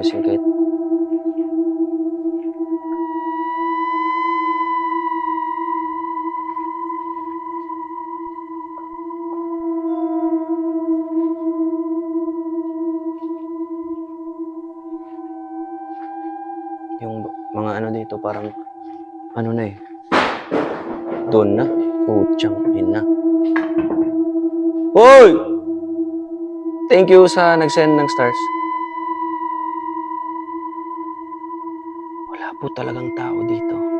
sumisingkit. Yung mga ano dito parang ano na eh. Doon na. Putyang ina. Hoy! Thank you sa nag-send ng stars. Wala po talagang tao dito.